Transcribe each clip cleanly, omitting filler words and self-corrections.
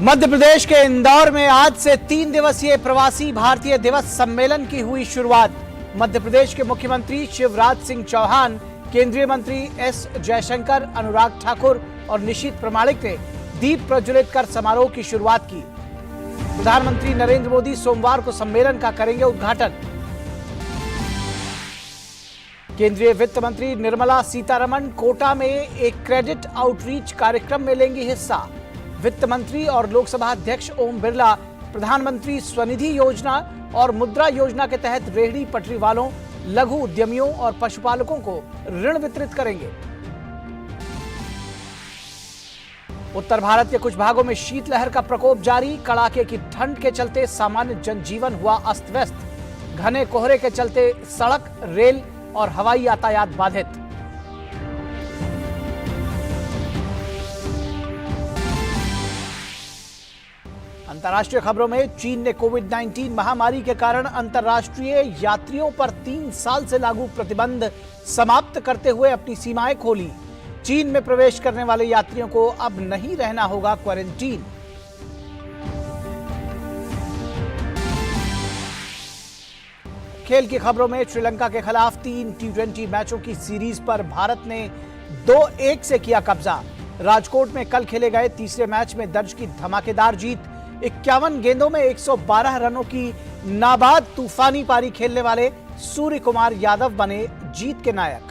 मध्य प्रदेश के इंदौर में आज से 3 दिवसीय प्रवासी भारतीय दिवस सम्मेलन की हुई शुरुआत। मध्य प्रदेश के मुख्यमंत्री शिवराज सिंह चौहान, केंद्रीय मंत्री एस जयशंकर, अनुराग ठाकुर और निशीथ प्रामाणिक ने दीप प्रज्वलित कर समारोह की शुरुआत की। प्रधानमंत्री नरेंद्र मोदी सोमवार को सम्मेलन का करेंगे उद्घाटन। केंद्रीय वित्त मंत्री निर्मला सीतारमण कोटा में एक क्रेडिट आउटरीच कार्यक्रम में लेंगी हिस्सा। वित्त मंत्री और लोकसभा अध्यक्ष ओम बिरला प्रधानमंत्री स्वनिधि योजना और मुद्रा योजना के तहत रेहड़ी पटरी वालों, लघु उद्यमियों और पशुपालकों को ऋण वितरित करेंगे। उत्तर भारत के कुछ भागों में शीतलहर का प्रकोप जारी। कड़ाके की ठंड के चलते सामान्य जनजीवन हुआ अस्त व्यस्त। घने कोहरे के चलते सड़क, रेल और हवाई यातायात बाधित। अंतर्राष्ट्रीय खबरों में चीन ने कोविड-19 महामारी के कारण अंतर्राष्ट्रीय यात्रियों पर 3 साल से लागू प्रतिबंध समाप्त करते हुए अपनी सीमाएं खोली। चीन में प्रवेश करने वाले यात्रियों को अब नहीं रहना होगा क्वारंटीन। खेल की खबरों में श्रीलंका के खिलाफ 3 T20 मैचों की सीरीज पर भारत ने 2-1 से किया कब्जा। राजकोट में कल खेले गए तीसरे मैच में दर्ज की धमाकेदार जीत। 51 गेंदों में 112 रनों की नाबाद तूफानी पारी खेलने वाले सूर्य कुमार यादव बने जीत के नायक।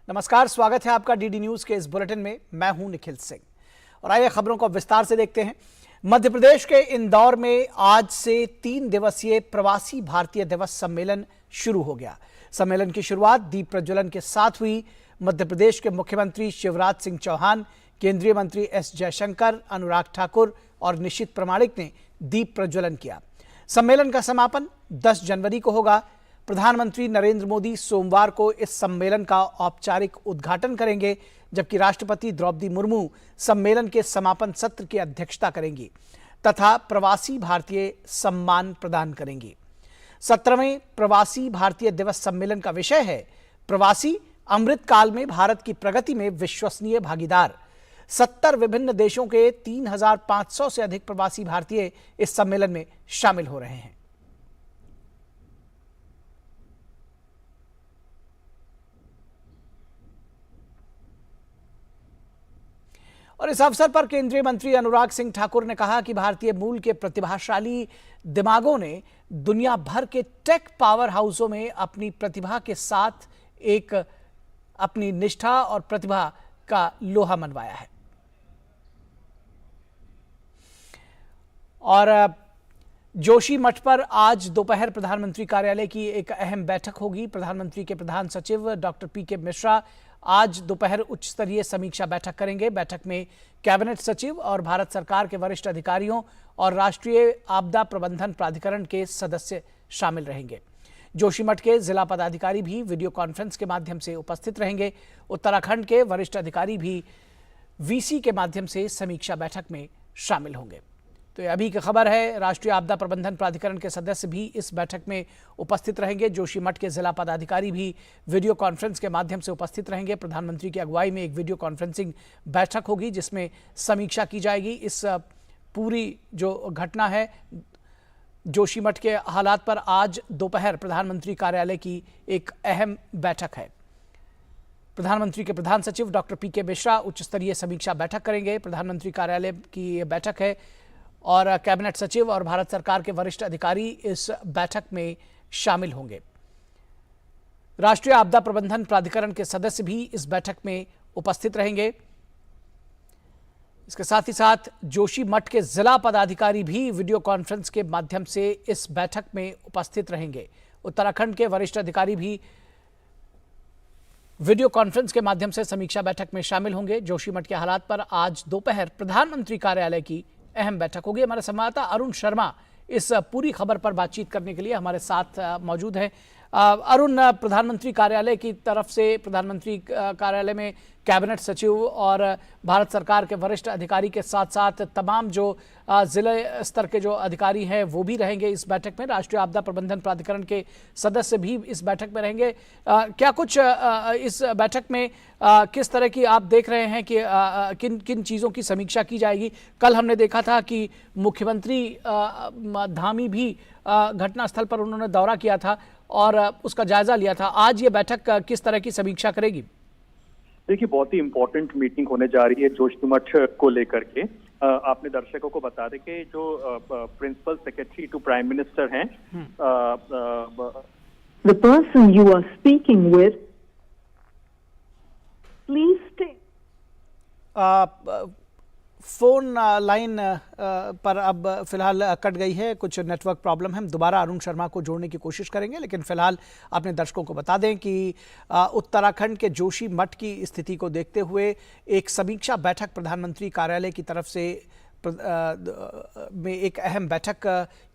नमस्कार, स्वागत है आपका डीडी न्यूज के इस बुलेटिन में। मैं हूं निखिल सिंह और आइए खबरों को विस्तार से देखते हैं। मध्य प्रदेश के इंदौर में आज से 3 दिवसीय प्रवासी भारतीय दिवस सम्मेलन शुरू हो गया। सम्मेलन की शुरुआत दीप प्रज्वलन के साथ हुई। मध्य प्रदेश के मुख्यमंत्री शिवराज सिंह चौहान, केंद्रीय मंत्री एस जयशंकर, अनुराग ठाकुर और निशीथ प्रामाणिक ने दीप प्रज्वलन किया। सम्मेलन का समापन 10 जनवरी को होगा। प्रधानमंत्री नरेंद्र मोदी सोमवार को इस सम्मेलन का औपचारिक उद्घाटन करेंगे, जबकि राष्ट्रपति द्रौपदी मुर्मू सम्मेलन के समापन सत्र की अध्यक्षता करेंगी तथा प्रवासी भारतीय सम्मान प्रदान करेंगी। 17वें प्रवासी भारतीय दिवस सम्मेलन का विषय है प्रवासी अमृत काल में भारत की प्रगति में विश्वसनीय भागीदार। 70 विभिन्न देशों के 3500 से अधिक प्रवासी भारतीय इस सम्मेलन में शामिल हो रहे हैं। और इस अवसर पर केंद्रीय मंत्री अनुराग सिंह ठाकुर ने कहा कि भारतीय मूल के प्रतिभाशाली दिमागों ने दुनिया भर के टेक पावर हाउसों में अपनी प्रतिभा के साथ एक अपनी निष्ठा और प्रतिभा का लोहा मनवाया है। और जोशी मठ पर आज दोपहर प्रधानमंत्री कार्यालय की एक अहम बैठक होगी। प्रधानमंत्री के प्रधान सचिव डॉक्टर पीके मिश्रा आज दोपहर उच्च स्तरीय समीक्षा बैठक करेंगे। बैठक में कैबिनेट सचिव और भारत सरकार के वरिष्ठ अधिकारियों और राष्ट्रीय आपदा प्रबंधन प्राधिकरण के सदस्य शामिल रहेंगे। जोशीमठ के जिला पदाधिकारी भी वीडियो कॉन्फ्रेंस के माध्यम से उपस्थित रहेंगे। उत्तराखंड के वरिष्ठ अधिकारी भी वीसी के माध्यम से समीक्षा बैठक में शामिल होंगे। तो ये अभी की खबर है। राष्ट्रीय आपदा प्रबंधन प्राधिकरण के सदस्य भी इस बैठक में उपस्थित रहेंगे। जोशीमठ के जिला पदाधिकारी भी वीडियो कॉन्फ्रेंस के माध्यम से उपस्थित रहेंगे। प्रधानमंत्री की अगुवाई में एक वीडियो कॉन्फ्रेंसिंग बैठक होगी जिसमें समीक्षा की जाएगी। इस पूरी जो घटना है जोशीमठ के हालात पर आज दोपहर प्रधानमंत्री कार्यालय की एक अहम बैठक है। प्रधानमंत्री के प्रधान सचिव डॉक्टर पीके मिश्रा उच्च स्तरीय समीक्षा बैठक करेंगे। प्रधानमंत्री कार्यालय की ये बैठक है और कैबिनेट सचिव और भारत सरकार के वरिष्ठ अधिकारी इस बैठक में शामिल होंगे। राष्ट्रीय आपदा प्रबंधन प्राधिकरण के सदस्य भी इस बैठक में उपस्थित रहेंगे। इसके साथ ही साथ जोशीमठ के जिला पदाधिकारी भी वीडियो कॉन्फ्रेंस के माध्यम से इस बैठक में उपस्थित रहेंगे। उत्तराखंड के वरिष्ठ अधिकारी भी वीडियो कॉन्फ्रेंस के माध्यम से समीक्षा बैठक में शामिल होंगे। जोशीमठ के हालात पर आज दोपहर प्रधानमंत्री कार्यालय की अहम बैठक होगी। हमारे संवाददाता अरुण शर्मा इस पूरी खबर पर बातचीत करने के लिए हमारे साथ मौजूद हैं। अरुण, प्रधानमंत्री कार्यालय की तरफ से प्रधानमंत्री कार्यालय में कैबिनेट सचिव और भारत सरकार के वरिष्ठ अधिकारी के साथ साथ तमाम जो जिले स्तर के जो अधिकारी हैं वो भी रहेंगे इस बैठक में। राष्ट्रीय आपदा प्रबंधन प्राधिकरण के सदस्य भी इस बैठक में रहेंगे। क्या कुछ इस बैठक में किस तरह की आप देख रहे हैं कि किन किन चीज़ों की समीक्षा की जाएगी? कल हमने देखा था कि मुख्यमंत्री धामी भी घटनास्थल पर उन्होंने दौरा किया था और उसका जायजा लिया था। आज ये बैठक किस तरह की समीक्षा करेगी? देखिए, बहुत ही इम्पोर्टेंट मीटिंग होने जा रही है जोशीमठ को लेकर के। आपने दर्शकों को बता दें कि जो principal secretary to prime minister हैं, The person you are speaking with, please stay. Phone line पर अब फिलहाल कट गई है, कुछ नेटवर्क प्रॉब्लम है। हम दोबारा अरुण शर्मा को जोड़ने की कोशिश करेंगे, लेकिन फिलहाल अपने दर्शकों को बता दें कि उत्तराखंड के जोशी मठ की स्थिति को देखते हुए एक समीक्षा बैठक प्रधानमंत्री कार्यालय की तरफ से में एक अहम बैठक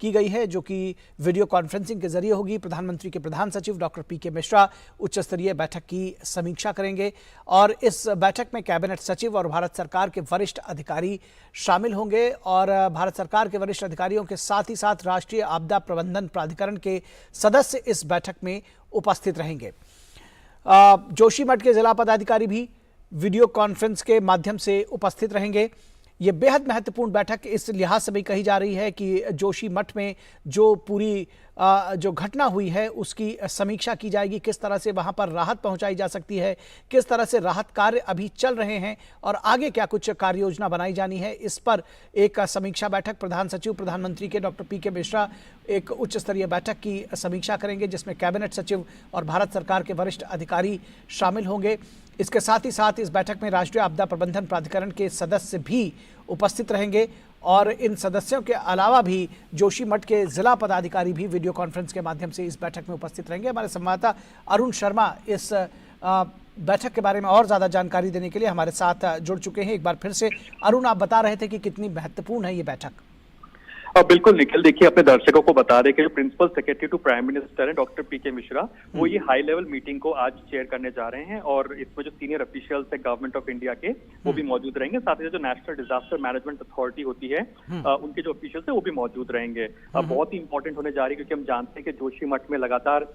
की गई है, जो कि वीडियो कॉन्फ्रेंसिंग के जरिए होगी। प्रधानमंत्री के प्रधान सचिव डॉक्टर पीके मिश्रा उच्च स्तरीय बैठक की समीक्षा करेंगे और इस बैठक में कैबिनेट सचिव और भारत सरकार के वरिष्ठ अधिकारी शामिल होंगे और भारत सरकार के वरिष्ठ अधिकारियों के साथ ही साथ राष्ट्रीय आपदा प्रबंधन प्राधिकरण के सदस्य इस बैठक में उपस्थित रहेंगे। जोशीमठ के जिला पदाधिकारी भी वीडियो कॉन्फ्रेंस के माध्यम से उपस्थित रहेंगे। ये बेहद महत्वपूर्ण बैठक इस लिहाज से भी कही जा रही है कि जोशीमठ में जो पूरी जो घटना हुई है उसकी समीक्षा की जाएगी, किस तरह से वहां पर राहत पहुंचाई जा सकती है, किस तरह से राहत कार्य अभी चल रहे हैं और आगे क्या कुछ कार्य योजना बनाई जानी है। इस पर एक समीक्षा बैठक प्रधान सचिव प्रधानमंत्री के डॉक्टर पीके मिश्रा एक उच्च स्तरीय बैठक की समीक्षा करेंगे, जिसमें कैबिनेट सचिव और भारत सरकार के वरिष्ठ अधिकारी शामिल होंगे। इसके साथ ही साथ इस बैठक में राष्ट्रीय आपदा प्रबंधन प्राधिकरण के सदस्य भी उपस्थित रहेंगे और इन सदस्यों के अलावा भी जोशीमठ के जिला पदाधिकारी भी वीडियो कॉन्फ्रेंस के माध्यम से इस बैठक में उपस्थित रहेंगे। हमारे संवाददाता अरुण शर्मा इस बैठक के बारे में और ज्यादा जानकारी देने के लिए हमारे साथ जुड़ चुके हैं। एक बार फिर से अरुण, आप बता रहे थे कि कितनी महत्वपूर्ण है ये बैठक। बिल्कुल निखिल, देखिए अपने दर्शकों को बता दें कि जो principal secretary to prime minister है डॉक्टर पीके मिश्रा, वो ये हाई लेवल मीटिंग को आज चेयर करने जा रहे हैं और इसमें जो सीनियर ऑफिशियल्स है गवर्नमेंट ऑफ इंडिया के वो भी मौजूद रहेंगे। साथ ही जो नेशनल डिजास्टर मैनेजमेंट अथॉरिटी होती है उनके जो ऑफिशियल्स है वो भी मौजूद रहेंगे। बहुत ही इंपॉर्टेंट होने जा रही है, क्योंकि हम जानते हैं कि जोशीमठ में लगातार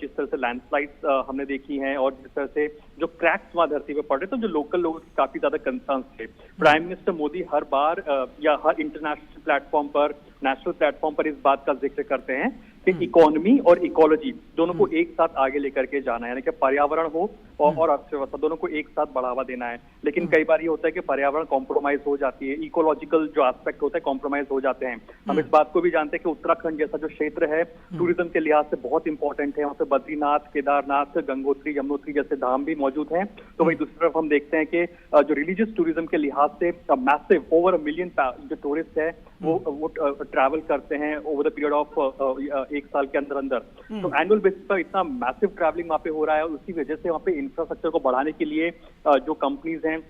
जिस तरह से लैंडस्लाइड्स हमने देखी हैं और जिस तरह से जो क्रैक्स वहां धरती पे पड़ रहे, तो जो लोकल लोगों की काफी ज्यादा कंसर्न थे। प्राइम मिनिस्टर मोदी हर बार या हर इंटरनेशनल प्लेटफॉर्म पर, नेशनल प्लेटफॉर्म पर इस बात का जिक्र करते हैं कि इकोनॉमी और इकोलॉजी दोनों को एक साथ आगे लेकर के जाना है, यानी कि पर्यावरण हो और अर्थव्यवस्था दोनों को एक साथ बढ़ावा देना है। लेकिन कई बार ये होता है कि पर्यावरण कॉम्प्रोमाइज हो जाती है, इकोलॉजिकल जो एस्पेक्ट होता है कॉम्प्रोमाइज हो जाते हैं। हम इस बात को भी जानते हैं कि उत्तराखंड जैसा जो क्षेत्र है टूरिज्म के लिहाज से बहुत इंपॉर्टेंट है। वहाँ पे बद्रीनाथ, केदारनाथ, गंगोत्री, यमुनोत्री जैसे धाम भी मौजूद हैं। तो वही दूसरी तरफ हम देखते हैं कि जो रिलीजियस टूरिज्म के लिहाज से मैसिव ओवर 1 मिलियन जो टूरिस्ट है वो ट्रैवल करते हैं ओवर द पीरियड ऑफ एक साल के अंदर। तो एनुअल बेसिस पर इतना मैसिव ट्रैवलिंग वहाँ पे हो रहा है और उसी वजह से वहाँ पे इंफ्रास्ट्रक्चर को बढ़ाने के लिए जो कंपनीज हैं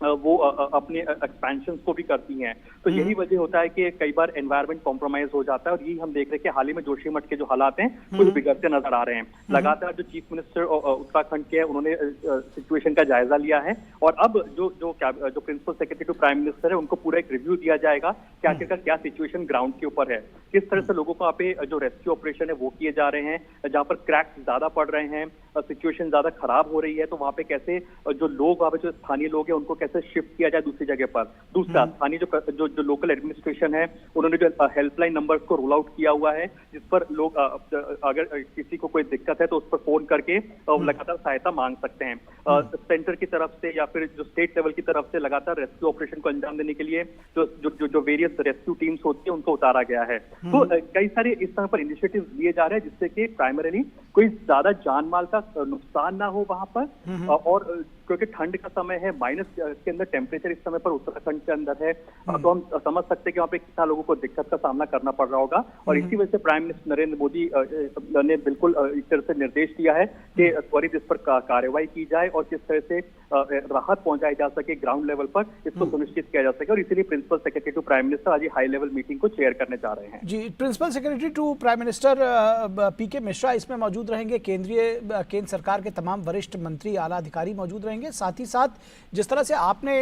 वो अपने एक्सपेंशन को भी करती हैं। तो यही वजह होता है कि कई बार एनवायरनमेंट कॉम्प्रोमाइज हो जाता है और यही हम देख रहे हैं कि हाल ही में जोशीमठ के जो हालात हैं कुछ बिगड़ते नजर आ रहे हैं। लगातार जो चीफ मिनिस्टर उत्तराखंड के उन्होंने सिचुएशन का जायजा लिया है और अब जो principal secretary to prime minister है उनको पूरा एक रिव्यू दिया जाएगा कि आखिरकार क्या सिचुएशन ग्राउंड के ऊपर है, किस तरह से लोगों को यहाँ पे जो रेस्क्यू ऑपरेशन है वो किए जा रहे हैं, जहाँ पर क्रैक्स ज्यादा पड़ रहे हैं, सिचुएशन ज्यादा खराब हो रही है, तो वहाँ पे कैसे जो लोग वहाँ पे जो स्थानीय लोग हैं उनको कैसे शिफ्ट किया जाए दूसरी जगह पर। दूसरा, स्थानीय जो लोकल एडमिनिस्ट्रेशन है उन्होंने जो हेल्पलाइन नंबर्स को रोल आउट किया हुआ है, जिस पर लोग अगर किसी को कोई दिक्कत है तो उस पर फोन करके लगातार सहायता मांग सकते हैं। सेंटर की तरफ से या फिर जो स्टेट लेवल की तरफ से लगातार रेस्क्यू ऑपरेशन को अंजाम देने के लिए जो वेरियस रेस्क्यू टीम्स होती है उनको उतारा गया है। तो कई सारे इस तरह पर इनिशिएटिव लिए जा रहे हैं जिससे कि प्राइमरीली कोई ज्यादा जान माल का नुकसान ना हो वहां पर। और क्योंकि ठंड का समय है, माइनस के अंदर टेम्परेचर इस समय पर उत्तराखंड के अंदर है, तो हम समझ सकते हैं कि वहाँ पे कितना लोगों को दिक्कत का सामना करना पड़ रहा होगा। और इसी वजह से प्राइम मिनिस्टर नरेंद्र मोदी ने बिल्कुल एक तरह से निर्देश दिया है कि त्वरित इस पर कार्रवाई की जाए और किस तरह से राहत पहुंचाई जा सके ग्राउंड लेवल पर, इसको सुनिश्चित किया जा सके, और इसीलिए principal secretary to prime minister आज हाई लेवल मीटिंग को चेयर करने जा रहे हैं। जी, principal secretary to prime minister PK Mishra इसमें मौजूद रहेंगे, केंद्र सरकार के तमाम वरिष्ठ मंत्री आला अधिकारी मौजूद रहेंगे। साथ ही साथ जिस तरह से आपने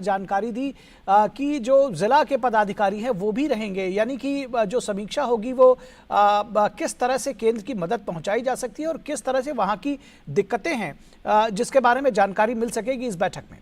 जानकारी दी कि जो जिला के पदाधिकारी हैं वो भी रहेंगे, यानी कि जो समीक्षा होगी वो किस तरह से केंद्र की मदद पहुंचाई जा सकती है और किस तरह से वहां की दिक्कतें हैं जिसके बारे में जानकारी मिल सकेगी इस बैठक में।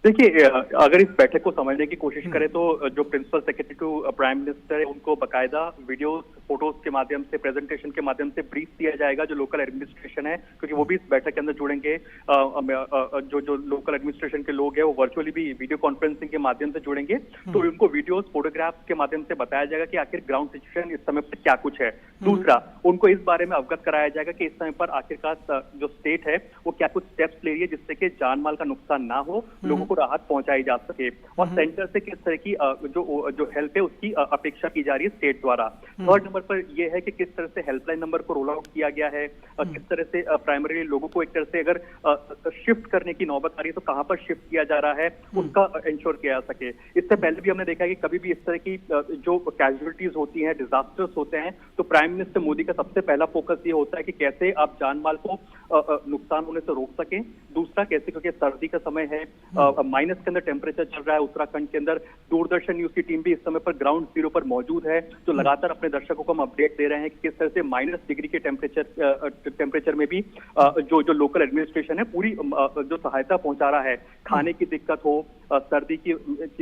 देखिए, अगर इस बैठक को समझने की कोशिश करें तो जो principal secretary to prime minister है उनको बकायदा वीडियो फोटोज के माध्यम से, प्रेजेंटेशन के माध्यम से ब्रीफ दिया जाएगा जो लोकल एडमिनिस्ट्रेशन है, क्योंकि वो भी इस बैठक के अंदर जुड़ेंगे। जो लोकल एडमिनिस्ट्रेशन के लोग हैं वो वर्चुअली भी वीडियो कॉन्फ्रेंसिंग के माध्यम से जुड़ेंगे, तो उनको वीडियोज फोटोग्राफ्स के माध्यम से बताया जाएगा कि आखिर ग्राउंड सिचुएशन इस समय पर क्या कुछ है। दूसरा, उनको इस बारे में अवगत कराया जाएगा कि इस समय पर आखिरकार जो स्टेट है वो क्या कुछ स्टेप्स ले रही है जिससे कि जान माल का नुकसान ना हो, लोगों को राहत पहुंचाई जा सके, और सेंटर से किस तरह की जो हेल्प है उसकी अपेक्षा की जा रही है स्टेट द्वारा। थर्ड नंबर पर यह है कि किस तरह से हेल्पलाइन नंबर को रोल आउट किया गया है, किस तरह से प्राइमरी लोगों को एक तरह से अगर शिफ्ट करने की नौबत आ रही है तो कहां पर शिफ्ट किया जा रहा है उसका इंश्योर किया जा सके। इससे पहले भी हमने देखा है कि कभी भी इस तरह की जो कैजुअलिटीज होती हैं, डिजास्टर्स होते हैं, तो प्राइम मिनिस्टर मोदी का सबसे पहला फोकस ये होता है कि कैसे आप जान माल को नुकसान होने से रोक सकें। दूसरा, कैसे, क्योंकि सर्दी का समय है, माइनस के अंदर टेम्परेचर चल रहा है उत्तराखंड के अंदर, दूरदर्शन न्यूज की टीम भी इस समय पर ग्राउंड जीरो पर मौजूद है, जो लगातार अपने दर्शकों को हम अपडेट दे रहे हैं कि किस तरह से -डिग्री के टेम्परेचर में भी जो लोकल एडमिनिस्ट्रेशन है पूरी जो सहायता पहुंचा रहा है। खाने की दिक्कत हो, सर्दी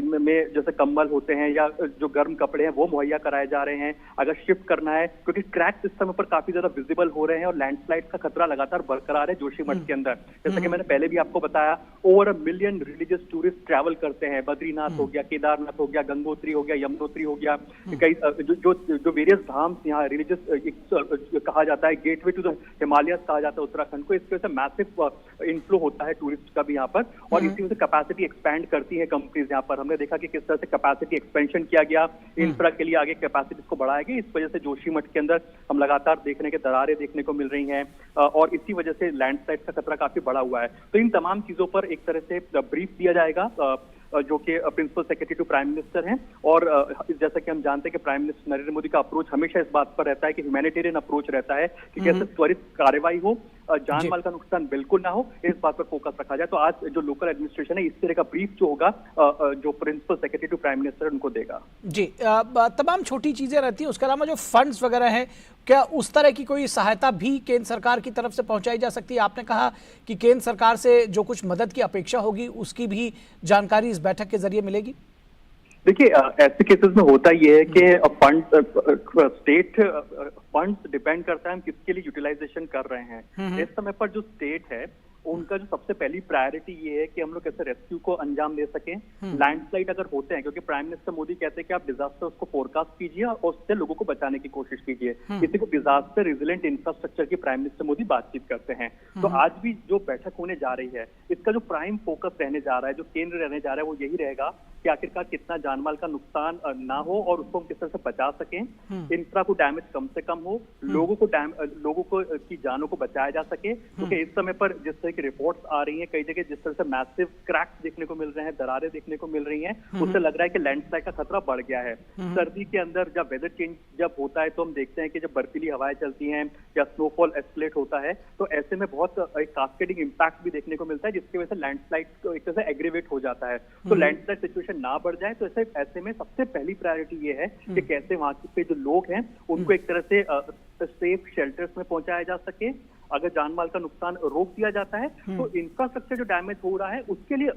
में जैसे कंबल होते हैं या जो गर्म कपड़े हैं वो मुहैया कराए जा रहे हैं। अगर शिफ्ट करना है, क्योंकि क्रैक्स इस समय पर काफी ज्यादा विजिबल हो रहे हैं और लैंडस्लाइड का खतरा लगातार बरकरार है जोशीमठ के अंदर। जैसा कि मैंने पहले भी आपको बताया, over 1 million religious tourist travel करते हैं। बद्रीनाथ हो गया, केदारनाथ हो गया, गंगोत्री हो गया, यमुनोत्री हो गया, कई जो वेरियस धाम यहाँ रिलीजियस कहा जाता है, गेटवे टू द हिमालयस कहा जाता है उत्तराखंड को। इसकी वजह से मैसिव इनफ्लो होता है टूरिस्ट का भी यहाँ पर, और इसी वजह से कैपेसिटी एक्सपैंड करती है कंपनीज यहाँ पर। हमने देखा कि किस तरह से कैपेसिटी एक्सपेंशन किया गया, इंफ्रा के लिए आगे कैपेसिटी को बढ़ाया गया। इस वजह से जोशीमठ के अंदर हम लगातार देखने के दरारें देखने को मिल रही हैं, और इसी वजह से लैंडस्लाइड का खतरा काफी बढ़ा हुआ है। तो इन तमाम चीजों पर एक तरह से ब्रीफ दिया जाएगा जो कि principal secretary to prime minister हैं। और जैसा कि हम जानते हैं कि प्राइम मिनिस्टर नरेंद्र मोदी का अप्रोच हमेशा इस बात पर रहता है कि ह्यूमैनिटेरियन अप्रोच रहता है कि कैसे त्वरित कार्रवाई हो, जान माल का नुकसान बिल्कुल ना हो, इस बात पर फोकस रखा जाए। तो आज जो लोकल एडमिनिस्ट्रेशन है इस तरह का ब्रीफ जो होगा जो principal secretary to prime minister उनको देगा। जी, तमाम छोटी चीजें रहती हैं, उसके अलावा जो फंड्स वगैरह हैं, क्या उस तरह की कोई सहायता भी केंद्र सरकार की तरफ से पहुंचाई जा सकती है? आपने कहा कि केंद्र सरकार से जो कुछ मदद की अपेक्षा होगी उसकी भी जानकारी इस बैठक के जरिए मिलेगी। देखिए, ऐसे केसेस में होता ये है कि स्टेट फंड्स डिपेंड करता है हम किसके लिए यूटिलाइजेशन कर रहे हैं। इस समय पर जो स्टेट है उनका जो सबसे पहली प्रायोरिटी ये है कि हम लोग कैसे रेस्क्यू को अंजाम दे सकें। लैंडस्लाइड अगर होते हैं, क्योंकि प्राइम मिनिस्टर मोदी कहते हैं कि आप डिजास्टर्स को फोरकास्ट कीजिए और उससे लोगों को बचाने की कोशिश कीजिए। इसी को डिजास्टर रेजिलेंट इंफ्रास्ट्रक्चर की प्राइम मिनिस्टर मोदी बातचीत करते हैं। तो आज भी जो बैठक होने जा रही है इसका जो प्राइम फोकस रहने जा रहा है, जो केंद्र रहने जा रहा है, वो यही रहेगा कि आखिरकार कितना जानमाल का नुकसान ना हो और उसको हम किस तरह से बचा सकें, इंफ्रा को डैमेज कम से कम हो, लोगों को की जानों को बचाया जा सके। क्योंकि इस समय पर जिस तरह की रिपोर्ट्स आ रही हैं कई जगह, जिस तरह से मैसिव क्रैक्स देखने को मिल रहे हैं, दरारें देखने को मिल रही हैं, उससे लग रहा है कि लैंडस्लाइड का खतरा बढ़ गया है। सर्दी के अंदर जब वेदर चेंज जब होता है तो हम देखते हैं कि जब बर्फीली हवाएं चलती हैं या स्नोफॉल एस्केलेट होता है तो ऐसे में बहुत एक कास्केडिंग इम्पैक्ट भी देखने को मिलता है, जिसकी वजह से लैंडस्लाइड को एक तरह से एग्रीवेट हो जाता है। तो लैंडस्लाइड सिचुएशन ना बढ़ जाए तो ऐसे में सबसे पहली प्रायोरिटी ये है कि कैसे वहां पे जो लोग हैं उनको एक तरह से सेफ शेल्टर्स में पहुंचाया जा सके। अगर जानमाल का नुकसान रोक दिया जाता है तो इंफ्रास्ट्रक्चर जो डैमेज हो रहा है उसके लिए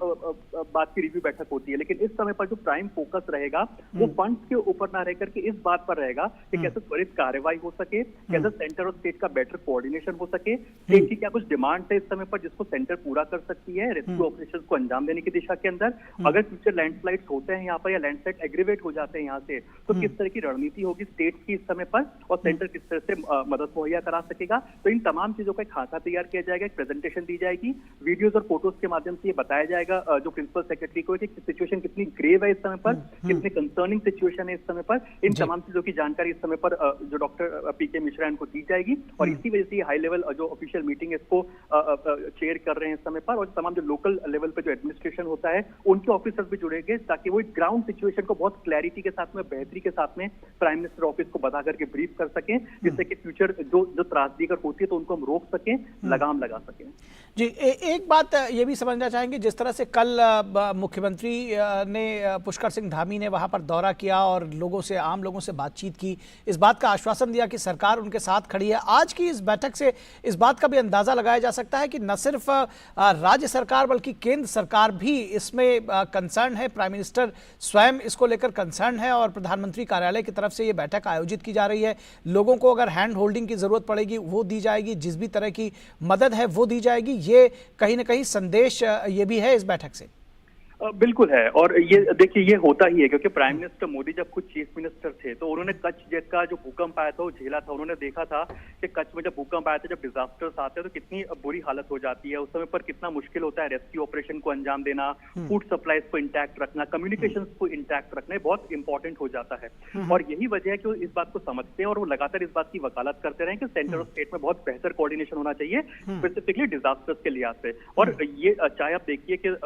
बात की रिव्यू बैठक होती है। लेकिन इस समय पर जो प्राइम फोकस रहेगा वो फंड्स के ऊपर ना रह करके इस बात पर रहेगा कि कैसे त्वरित कार्रवाई हो सके, कैसे सेंटर और स्टेट का बेटर कोऑर्डिनेशन हो सके, स्टेट की क्या कुछ डिमांड है इस समय पर जिसको सेंटर पूरा कर सकती है रेस्क्यू ऑपरेशन को अंजाम देने की दिशा के अंदर। अगर फ्यूचर लैंडस्लाइड होते हैं यहाँ पर या लैंडस्लाइड एग्रीवेट हो जाते हैं यहाँ से तो किस तरह की रणनीति होगी स्टेट की इस समय पर और सेंटर किस तरह से मदद मुहैया करा सकेगा। तो इन तमाम चीजों चीजों का एक खाका तैयार किया जाएगा, एक प्रेजेंटेशन दी जाएगी, वीडियोज और फोटोज के माध्यम से ये बताया जाएगा जो प्रिंसिपल सेक्रेटरी को कि सिचुएशन कितनी ग्रेव है इस समय पर, कितनी कंसर्निंग सिचुएशन है इस समय पर। इन तमाम चीजों की जानकारी इस समय पर जो डॉक्टर पीके मिश्रा इनको दी जाएगी और इसी वजह से हाई लेवल जो ऑफिशियल मीटिंग है इसको चेयर कर रहे हैं इस समय पर। और तमाम जो लोकल लेवल पे जो एडमिनिस्ट्रेशन होता है उनके ऑफिसर्स भी जुड़ेंगे ताकि वो ग्राउंड सिचुएशन को बहुत क्लैरिटी के साथ में, बेहतरी के साथ में प्राइम मिनिस्टर ऑफिस को बता करके ब्रीफ कर सकें, जिससे कि फ्यूचर जो त्रासदी अगर होती है तो उनको हम रोक सकें, लगाम लगा सकें। जी, एक बात ये भी समझना चाहेंगे, जिस तरह से कल मुख्यमंत्री ने पुष्कर सिंह धामी ने वहां पर दौरा किया और आम लोगों से बातचीत की, इस बात का आश्वासन दिया कि सरकार उनके साथ खड़ी है। आज की इस बैठक से इस बात का भी अंदाजा लगाया जा सकता है कि न सिर्फ राज्य सरकार बल्कि केंद्र सरकार भी इसमें कंसर्न है, प्राइम मिनिस्टर स्वयं इसको लेकर कंसर्न है और प्रधानमंत्री कार्यालय की तरफ से ये बैठक आयोजित की जा रही है। लोगों को अगर हैंड होल्डिंग की जरूरत पड़ेगी वो दी जाएगी, जिस भी तरह की मदद है वो दी जाएगी। ये कहीं ना कहीं संदेश ये भी है इस बैठक से। बिल्कुल है। और ये देखिए, ये होता ही है क्योंकि प्राइम मिनिस्टर मोदी जब खुद चीफ मिनिस्टर थे तो उन्होंने कच्छ का जो भूकंप आया था वो झेला था। उन्होंने देखा था कि कच्छ में जब भूकंप आया था, जब डिजास्टर्स आते हैं तो कितनी बुरी हालत हो जाती है, उस समय पर कितना मुश्किल होता है रेस्क्यू ऑपरेशन को अंजाम देना, फूड सप्लाईज को इंटैक्ट रखना, कम्युनिकेशन को इंटैक्ट रखना बहुत इंपॉर्टेंट हो जाता है। और यही वजह है कि वो इस बात को समझते हैं और वो लगातार इस बात की वकालत करते रहे कि सेंटर और स्टेट में बहुत बेहतर कोऑर्डिनेशन होना चाहिए, स्पेसिफिकली डिजास्टर्स के लिहाज से। और ये चाहे आप देखिए कि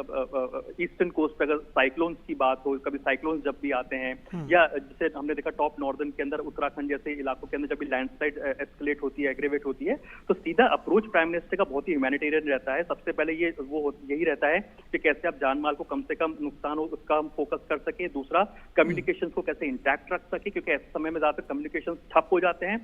ईस्टर्न कोस्ट पे अगर साइक्लोन्स की बात हो, कभी साइक्लोन्स जब भी आते हैं या जैसे हमने देखा टॉप नॉर्दर्न के अंदर, उत्तराखंड जैसे इलाकों के अंदर जब भी लैंडस्लाइड एस्केलेट होती है, एग्रेवेट होती है, तो सीधा अप्रोच प्राइम मिनिस्टर का बहुत ही ह्यूमैनिटेरियन रहता है। सबसे पहले यही रहता है कि कैसे आप जान माल को कम से कम नुकसान हो उसका हम फोकस कर सके। दूसरा, कम्युनिकेशन को कैसे इंटैक्ट रख सके, क्योंकि ऐसे समय में ज्यादातर कम्युनिकेशन ठप हो जाते हैं,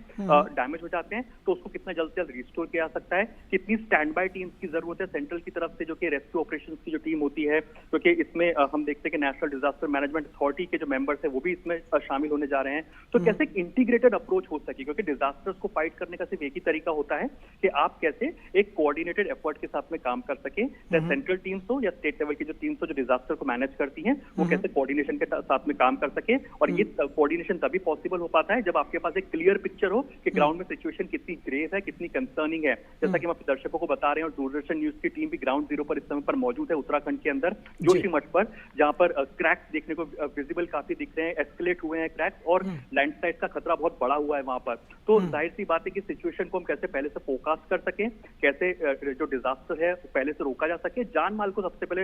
डैमेज हो जाते हैं, तो उसको कितना जल्द से जल्द रिस्टोर किया जा सकता है। कितनी स्टैंड बाय टीम्स की जरूरत है सेंट्रल की तरफ से, जो कि रेस्क्यू ऑपरेशन की जो टीम होती है, क्योंकि इसमें हम देखते हैं कि नेशनल डिजास्टर मैनेजमेंट अथॉरिटी के जो मेंबर्स हैं वो भी इसमें शामिल होने जा रहे हैं। तो कैसे एक इंटीग्रेटेड अप्रोच हो सके, क्योंकि डिजास्टर्स को फाइट करने का सिर्फ एक ही तरीका होता है कि आप कैसे एक कोऑर्डिनेटेड एफर्ट के साथ में काम कर सके, चाहे सेंट्रल टीम्स हो या स्टेट लेवल की जो टीम्स हो जो डिजास्टर को मैनेज करती हैं, वो कैसे कोऑर्डिनेशन के साथ में काम कर सके। और ये कोऑर्डिनेशन तभी पॉसिबल हो पाता है जब आपके पास एक क्लियर पिक्चर हो कि ग्राउंड में सिचुएशन कितनी ग्रेव है, कितनी कंसर्निंग है। जैसा कि हम अपने दर्शकों को बता रहे हैं और दूरदर्शन न्यूज की टीम भी ग्राउंड जीरो पर इस समय पर मौजूद है उत्तराखंड के अंदर जोशीमठ पर, जहां पर क्रैक्स देखने को विजिबल काफी दिख रहे हैं, एस्केलेट हुए हैं क्रैक्स और लैंडस्लाइड का खतरा बहुत बड़ा हुआ है वहां पर। तो जाहिर सी बात है कि सिचुएशन को हम कैसे पहले से फोरकास्ट कर सकें, कैसे जो डिजास्टर है पहले से रोका जा सके, जान माल को सबसे पहले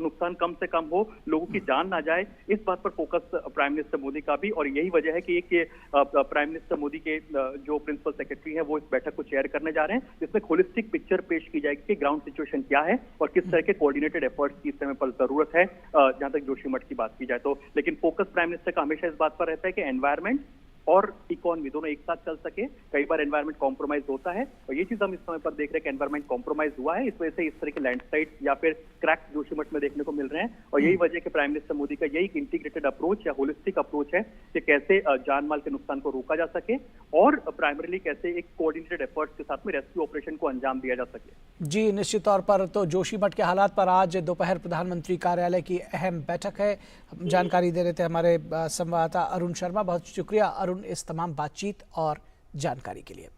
नुकसान कम से कम हो, लोगों की जान ना जाए, इस बात पर फोकस प्राइम मिनिस्टर मोदी का भी। और यही वजह है कि प्राइम मिनिस्टर मोदी के जो प्रिंसिपल सेक्रेटरी है वो इस बैठक को चेयर करने जा रहे हैं, जिसमें होलिस्टिक पिक्चर पेश की जाएगी कि ग्राउंड सिचुएशन क्या है और किस तरह के कोऑर्डिनेटेड एफर्ट्स की इस समय पर जरूरत है जहां तक जोशीमठ की बात की जाए तो। लेकिन फोकस प्राइम मिनिस्टर का हमेशा इस बात पर रहता है कि एनवायरमेंट और इकोनॉमी दोनों एक साथ चल सके। कई बार एनवायरमेंट कॉम्प्रोमाइज होता है और ये चीज हम इस समय पर देख रहे हैं कि एनवायरमेंट कॉम्प्रोमाइज हुआ है, इस वजह से इस तरह के लैंडस्लाइड या फिर क्रैक्स जोशीमठ में देखने को मिल रहे हैं। और यही वजह कि प्राइम मिनिस्टर मोदी का यही इंटीग्रेटेड अप्रोच या होलिस्टिक अप्रोच है कि कैसे जान माल के नुकसान को रोका जा सके और प्राइमरीली कैसे एक कोऑर्डिनेटेड एफर्ट्स के साथ में रेस्क्यू ऑपरेशन को अंजाम दिया जा सके। जी, निश्चित तौर पर तो जोशीमठ के हालात पर आज दोपहर प्रधानमंत्री कार्यालय की अहम बैठक है। जानकारी दे रहे थे हमारे संवाददाता अरुण शर्मा। बहुत शुक्रिया अरुण इस तमाम बातचीत और जानकारी के लिए।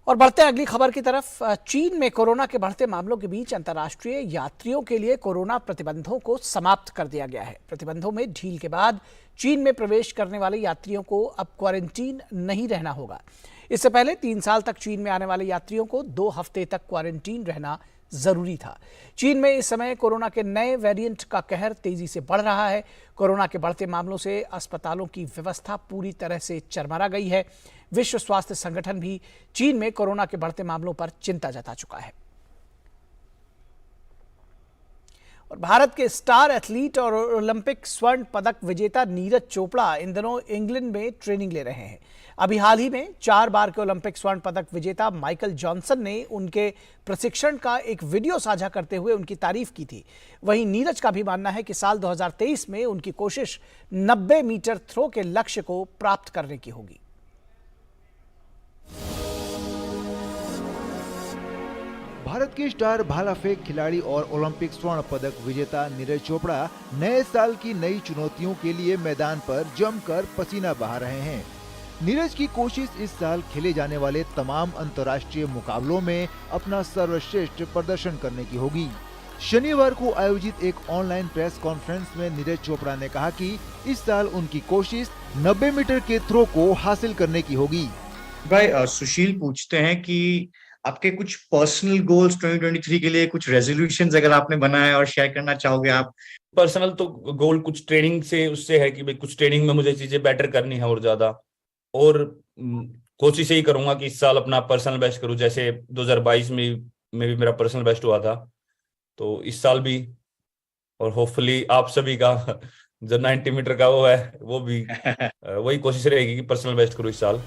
और बढ़ते हैं अगली खबर की तरफ। चीन में कोरोना के बढ़ते मामलों के बीच अंतर्राष्ट्रीय यात्रियों के लिए कोरोना प्रतिबंधों को समाप्त कर दिया गया है। प्रतिबंधों में ढील के बाद चीन में प्रवेश करने वाले यात्रियों को अब क्वारंटीन नहीं रहना होगा। इससे पहले 3 साल तक चीन में आने वाले यात्रियों को 2 हफ्ते तक क्वारंटीन रहना जरूरी था। चीन में इस समय कोरोना के नए वेरिएंट का कहर तेजी से बढ़ रहा है। कोरोना के बढ़ते मामलों से अस्पतालों की व्यवस्था पूरी तरह से चरमरा गई है। विश्व स्वास्थ्य संगठन भी चीन में कोरोना के बढ़ते मामलों पर चिंता जता चुका है। और भारत के स्टार एथलीट और ओलंपिक स्वर्ण पदक विजेता नीरज चोपड़ा इन दिनों इंग्लैंड में ट्रेनिंग ले रहे हैं। अभी हाल ही में 4 बार के ओलंपिक स्वर्ण पदक विजेता माइकल जॉनसन ने उनके प्रशिक्षण का एक वीडियो साझा करते हुए उनकी तारीफ की थी। वहीं नीरज का भी मानना है कि साल 2023 में उनकी कोशिश 90 मीटर थ्रो के लक्ष्य को प्राप्त करने की होगी। भारत के स्टार भाला फेंक खिलाड़ी और ओलंपिक स्वर्ण पदक विजेता नीरज चोपड़ा नए साल की नई चुनौतियों के लिए मैदान पर जमकर पसीना बहा रहे हैं। नीरज की कोशिश इस साल खेले जाने वाले तमाम अंतर्राष्ट्रीय मुकाबलों में अपना सर्वश्रेष्ठ प्रदर्शन करने की होगी। शनिवार को आयोजित एक ऑनलाइन प्रेस कॉन्फ्रेंस में नीरज चोपड़ा ने कहा कि इस साल उनकी कोशिश 90 मीटर के थ्रो को हासिल करने की होगी। भाई सुशील पूछते हैं कि आपके कुछ पर्सनल गोल्स 2023 के लिए, कुछ रेजोल्यूशंस अगर आपने बनाए और शेयर करना चाहोगे आप। पर्सनल तो गोल कुछ ट्रेनिंग से उससे है कि भाई कुछ ट्रेनिंग में मुझे चीजें बेटर करनी है और ज्यादा, और कोशिश यही करूंगा कि इस साल अपना पर्सनल बेस्ट करूं, जैसे 2022 में भी मेरा पर्सनल बेस्ट हुआ था, तो इस साल भी, और होपफुली आप सभी का जो 90 मीटर का वो है वो भी वही कोशिश रहेगी कि पर्सनल बेस्ट करूं इस साल।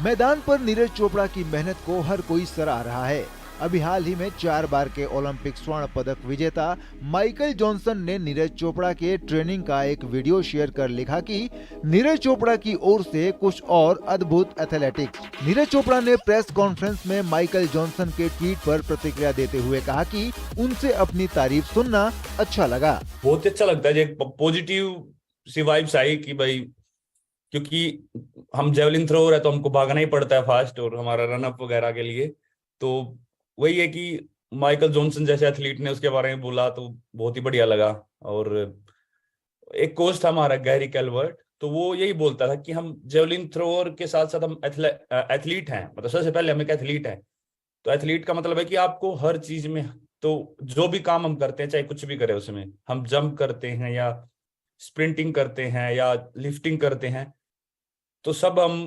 मैदान पर नीरज चोपड़ा की मेहनत को हर कोई सराह रहा है। अभी हाल ही में 4 बार के ओलंपिक स्वर्ण पदक विजेता माइकल जॉनसन ने नीरज चोपड़ा के ट्रेनिंग का एक वीडियो शेयर कर लिखा कि नीरज चोपड़ा की ओर से कुछ और अद्भुत एथलेटिक्स। नीरज चोपड़ा ने प्रेस कॉन्फ्रेंस में माइकल जॉनसन के ट्वीट पर प्रतिक्रिया देते हुए कहा कि उनसे अपनी तारीफ सुनना अच्छा लगा। बहुत अच्छा लगता है, एक पॉजिटिव सी वाइब्स आई कि भाई, क्योंकि हम जेवलिन थ्रोअर है तो हमको भागना ही पड़ता है फास्ट, और हमारा रनअप वगैरह के लिए, तो वही है कि माइकल जॉनसन जैसे एथलीट ने उसके बारे में बोला तो बहुत ही बढ़िया लगा। और एक कोच था हमारा गैरी कैल्वर्ट, तो वो यही बोलता था कि हम जेवलिन थ्रोअर के साथ साथ हम एथलीट हैं, मतलब सबसे पहले हम एक एथलीट हैं। तो एथलीट का मतलब है कि आपको हर चीज में, तो जो भी काम हम करते हैं, चाहे कुछ भी करें, उसमें हम जंप करते हैं या स्प्रिंटिंग करते हैं या लिफ्टिंग करते हैं, तो सब हम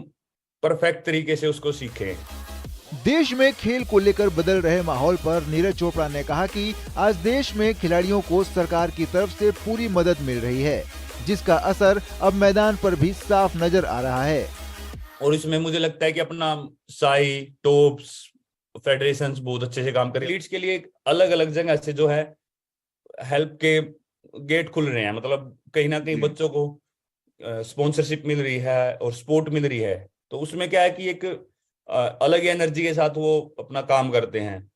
परफेक्ट तरीके से उसको सीखें। देश में खेल को लेकर बदल रहे माहौल पर नीरज चोपड़ा ने कहा कि आज देश में खिलाड़ियों को सरकार की तरफ से पूरी मदद मिल रही है, जिसका असर अब मैदान पर भी साफ नजर आ रहा है। और इसमें मुझे लगता है कि अपना साई, टोप्स, फेडरेशंस बहुत अच्छे से काम कर रहे हैं। लीड्स के लिए अलग अलग जगह से जो है हेल्प के गेट खुल रहे हैं, मतलब कहीं ना कहीं बच्चों को स्पॉन्सरशिप मिल रही है और सपोर्ट मिल रही है, तो उसमें क्या है कि एक अलग एनर्जी के साथ वो अपना काम करते हैं,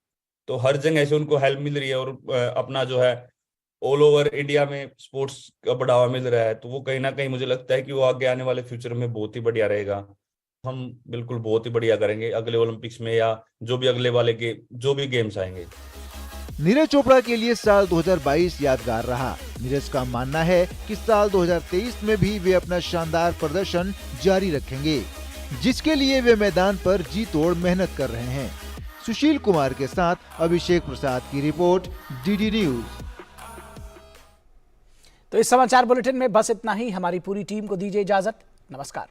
तो हर जगह से उनको हेल्प मिल रही है, और अपना जो है ऑल ओवर इंडिया में स्पोर्ट्स का बढ़ावा मिल रहा है, तो वो कहीं ना कहीं मुझे लगता है कि वो आगे आने वाले फ्यूचर में बहुत ही बढ़िया रहेगा। हम बिल्कुल बहुत ही बढ़िया करेंगे अगले ओलंपिक्स में, या जो भी अगले वाले जो भी गेम्स आएंगे। नीरज चोपड़ा के लिए साल 2022 यादगार रहा। नीरज का मानना है कि साल 2023 में भी वे अपना शानदार प्रदर्शन जारी रखेंगे, जिसके लिए वे मैदान पर जी तोड़ मेहनत कर रहे हैं। सुशील कुमार के साथ अभिषेक प्रसाद की रिपोर्ट, डीडी न्यूज। तो इस समाचार बुलेटिन में बस इतना ही। हमारी पूरी टीम को दीजिए इजाजत। नमस्कार।